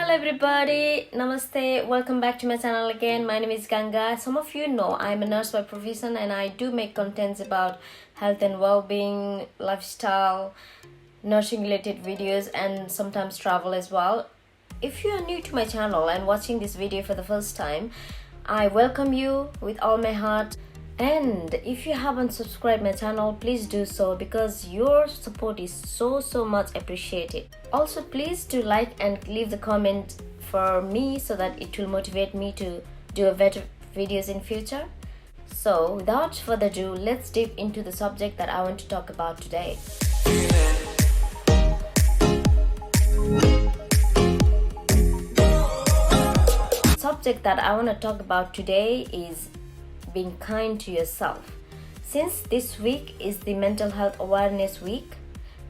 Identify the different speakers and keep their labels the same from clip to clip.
Speaker 1: Hello everybody, namaste, welcome back to my channel again. My name is Ganga. Some of you know I'm a nurse by profession and I do make contents about health and well-being, lifestyle, nursing related videos and sometimes travel as well. If you are new to my channel and watching this video for the first time, I welcome you with all my heart. And if you haven't subscribed my channel, please do so because your support is so much appreciated. Also, please do like and leave the comment for me so that it will motivate me to do better videos in future. So without further ado, let's dip into the subject that I want to talk about today. Subject that I want to talk about today is being kind to yourself. Since this week is the Mental Health Awareness Week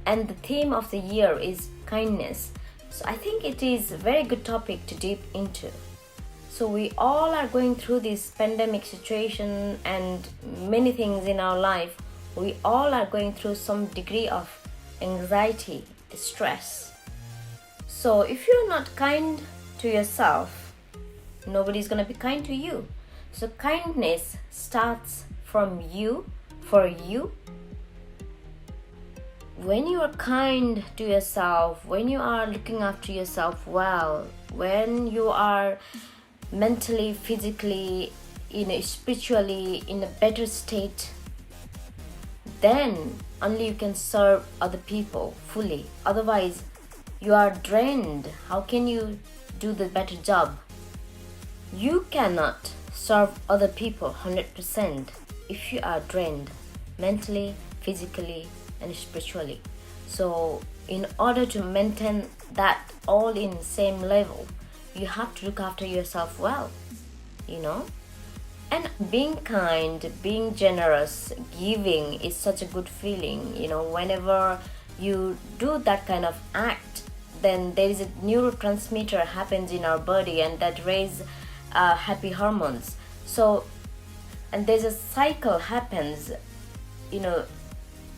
Speaker 1: and the theme of the year is kindness, so I think it is a very good topic to dip into. So we all are going through this pandemic situation and many things in our life. We all are going through some degree of anxiety, stress. So if you're not kind to yourself, nobody's gonna be kind to you. So kindness starts from you, for you. When you are kind to yourself, when you are looking after yourself well, when you are mentally, physically, spiritually in a better state, then only you can serve other people fully. Otherwise, you are drained. How can you do the better job? You cannot serve other people 100% if you are drained mentally, physically and spiritually. So in order to maintain that all in same level, you have to look after yourself well, and being kind, being generous, giving is such a good feeling. Whenever you do that kind of act, then there is a neurotransmitter happens in our body and that raise happy hormones. So, and there's a cycle happens,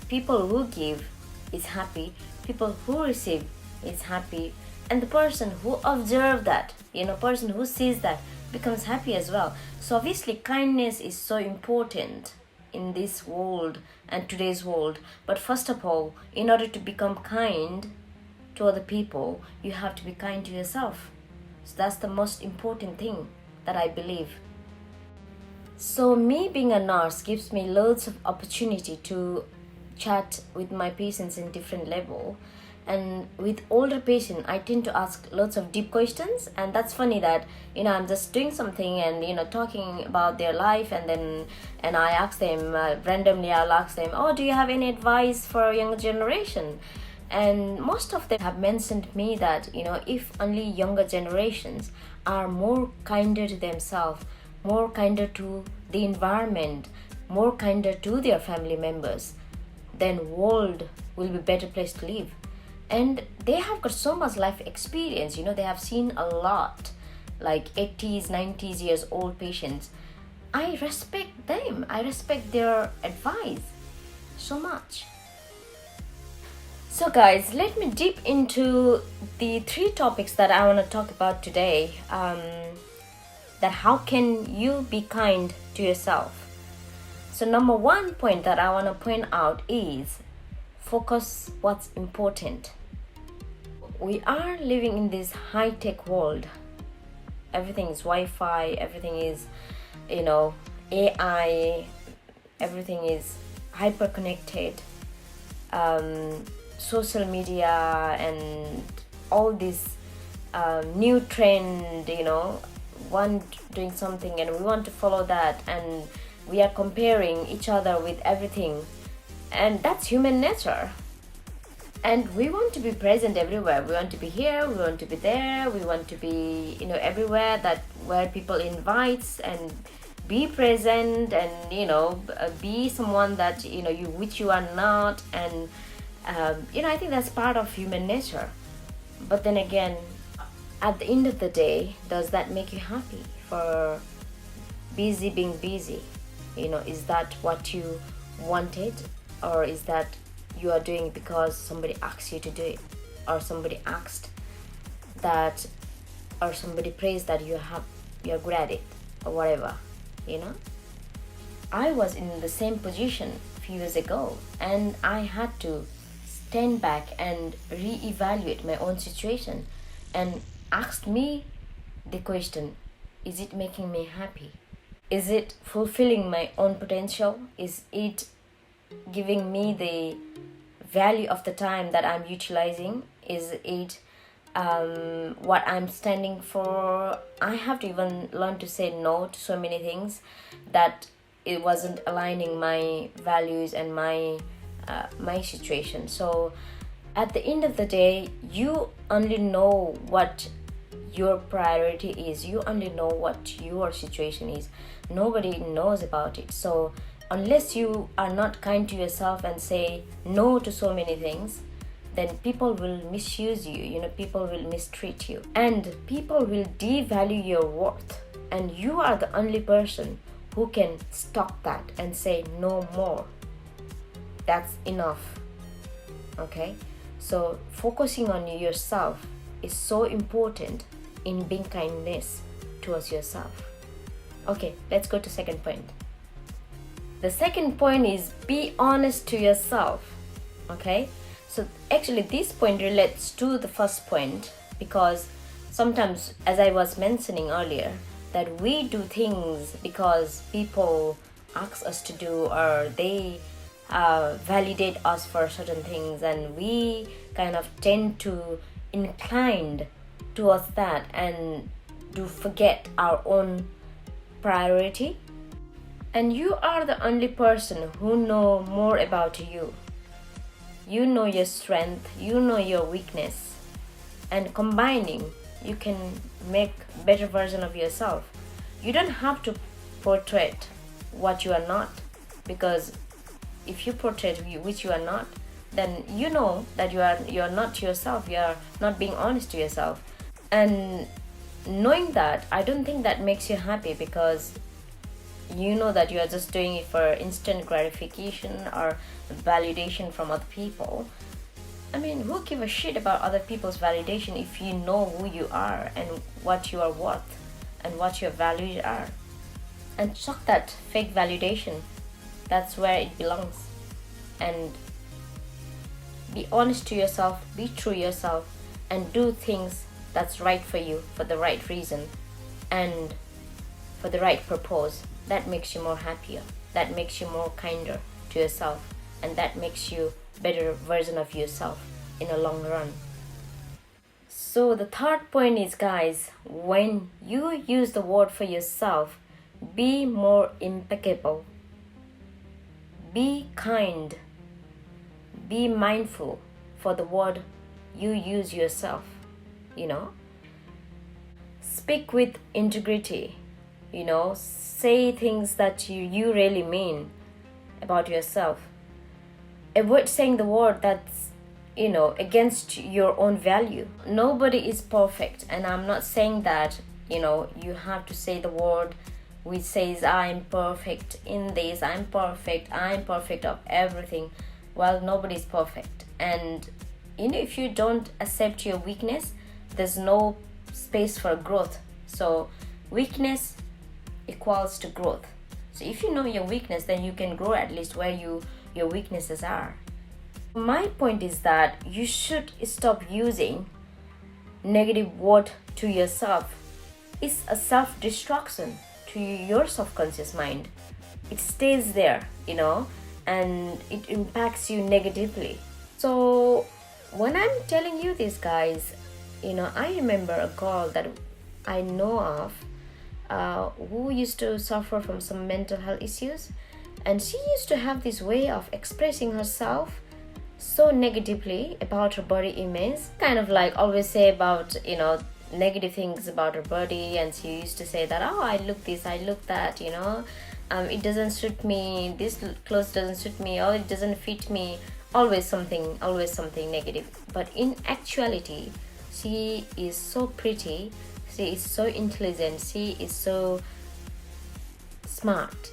Speaker 1: people who give is happy, people who receive is happy, and the person who observe that, person who sees that becomes happy as well. So obviously kindness is so important in this world and today's world. But first of all, in order to become kind to other people, you have to be kind to yourself. So that's the most important thing that I believe. So me being a nurse gives me loads of opportunity to chat with my patients in different level, and with older patients I tend to ask lots of deep questions. And that's funny that I'm just doing something and talking about their life, and I ask them randomly, I'll ask them, oh, do you have any advice for younger generation? And most of them have mentioned me that if only younger generations are more kinder to themselves, more kinder to the environment, more kinder to their family members, then world will be better place to live. And they have got so much life experience, they have seen a lot, like 80s, 90s years old patients. I respect them, I respect their advice so much. So guys, let me dip into the 3 topics that I want to talk about today. That how can you be kind to yourself? So number 1 point that I want to point out is focus what's important. We are living in this high-tech world. Everything is Wi-Fi, everything is AI, everything is hyper connected, social media and all this new trend, one doing something and we want to follow that, and we are comparing each other with everything, and that's human nature. And we want to be present everywhere. We want to be here, we want to be there, we want to be everywhere that where people invites, and be present and be someone that which you are not. And I think that's part of human nature. But then again, at the end of the day, does that make you happy for being busy? Is that what you wanted, or is that you are doing because somebody asked you to do it, or somebody asked that or somebody praise that you're good at it or whatever, I was in the same position a few years ago, and I had to stand back and reevaluate my own situation and ask me the question, is it making me happy? Is it fulfilling my own potential? Is it giving me the value of the time that I'm utilizing? Is it what I'm standing for? I have to even learn to say no to so many things that it wasn't aligning my values and my situation. So at the end of the day, you only know what your priority is. You only know what your situation is. Nobody knows about it. So unless you are not kind to yourself and say no to so many things, then people will misuse you, people will mistreat you, and people will devalue your worth. And you are the only person who can stop that and say no more. That's enough. Okay? So focusing on yourself is so important in being kindness towards yourself. Okay, let's go to second point. The second point is be honest to yourself. Okay? So actually this point relates to the first point, because sometimes, as I was mentioning earlier, that we do things because people ask us to do, or they validate us for certain things, and we kind of tend to incline towards that and do forget our own priority. And you are the only person who know more about you. You know your strength, you know your weakness, and combining, you can make better version of yourself. You don't have to portray what you are not, because if you portray which you are not, then you know that you are not yourself. You are not being honest to yourself. And knowing that, I don't think that makes you happy, because you know that you are just doing it for instant gratification or validation from other people. I mean, who give a shit about other people's validation if you know who you are and what you are worth and what your values are? And chuck that fake validation. That's where it belongs. And be honest to yourself, be true yourself, and do things that's right for you, for the right reason, and for the right purpose. That makes you more happier. That makes you more kinder to yourself, and that makes you better version of yourself in a long run. So the third point is, guys, when you use the word for yourself, be more impeccable. Be kind. Be mindful for the word you use yourself, Speak with integrity, say things that you really mean about yourself. Avoid saying the word that's against your own value. Nobody is perfect, and I'm not saying that you have to say the word which says I'm perfect in this, I'm perfect of everything. Well, nobody's perfect, and if you don't accept your weakness, there's no space for growth. So weakness equals to growth. So if you know your weakness, then you can grow at least where your weaknesses are. My point is that you should stop using negative word to yourself. It's a self-destruction to your subconscious mind. It stays there, and it impacts you negatively. So when I'm telling you this, guys, I remember a girl that I know of who used to suffer from some mental health issues, and she used to have this way of expressing herself so negatively about her body image, kind of like always say about negative things about her body. And she used to say that, oh, I look this, I look that, it doesn't suit me, this clothes doesn't suit me, or it doesn't fit me. Always something negative. But in actuality, she is so pretty, she is so intelligent, she is so smart,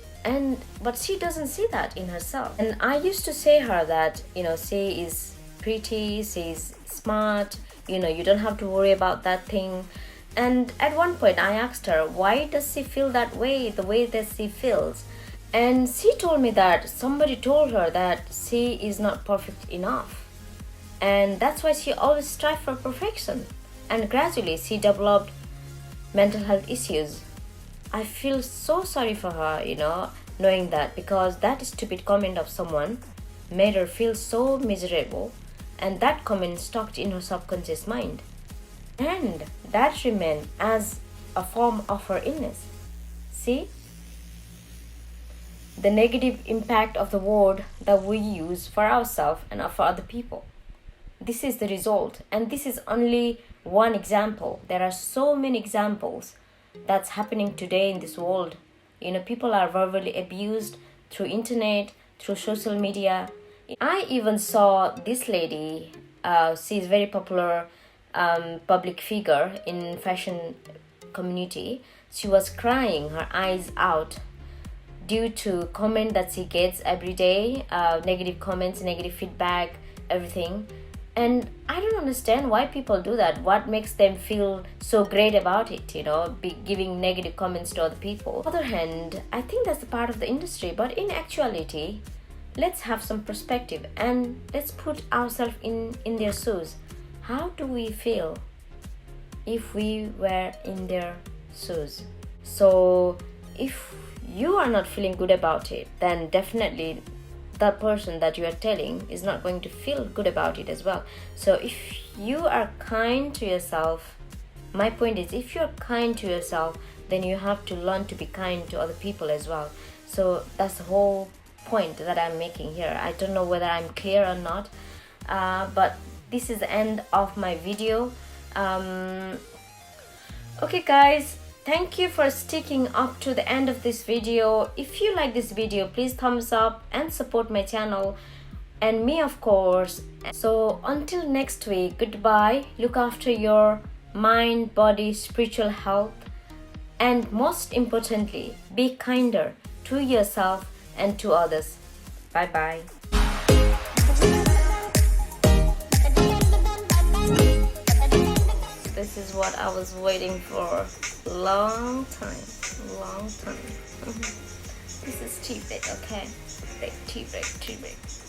Speaker 1: but she doesn't see that in herself. And I used to say her that she is pretty, she is smart, you don't have to worry about that thing. And at one point I asked her, why does she feel that way, the way that she feels? And she told me that somebody told her that she is not perfect enough. And that's why she always strives for perfection. And gradually she developed mental health issues. I feel so sorry for her, knowing that, because that stupid comment of someone made her feel so miserable, and that comment stuck in her subconscious mind. And that remained as a form of her illness. See? The negative impact of the word that we use for ourselves and for other people. This is the result, and this is only one example. There are so many examples that's happening today in this world. People are verbally abused through internet, through social media. I even saw this lady. She is very popular public figure in fashion community. She was crying her eyes out due to comment that she gets every day, negative comments, negative feedback, everything. And I don't understand why people do that. What makes them feel so great about it, giving negative comments to other people. On the other hand, I think that's a part of the industry. But in actuality, let's have some perspective and let's put ourselves in their shoes. How do we feel if we were in their shoes? So if you are not feeling good about it, then definitely the person that you are telling is not going to feel good about it as well. So if you are kind to yourself, my point is, if you're kind to yourself, then you have to learn to be kind to other people as well. So that's the whole point that I'm making here. I don't know whether I'm clear or not, but this is the end of my video. Okay guys, thank you for sticking up to the end of this video. If you like this video, please thumbs up and support my channel and me, of course. So until next week, goodbye. Look after your mind, body, spiritual health, and most importantly, be kinder to yourself and to others. Bye bye. This is what I was waiting for. Long time. This is tea break, okay? Tea break.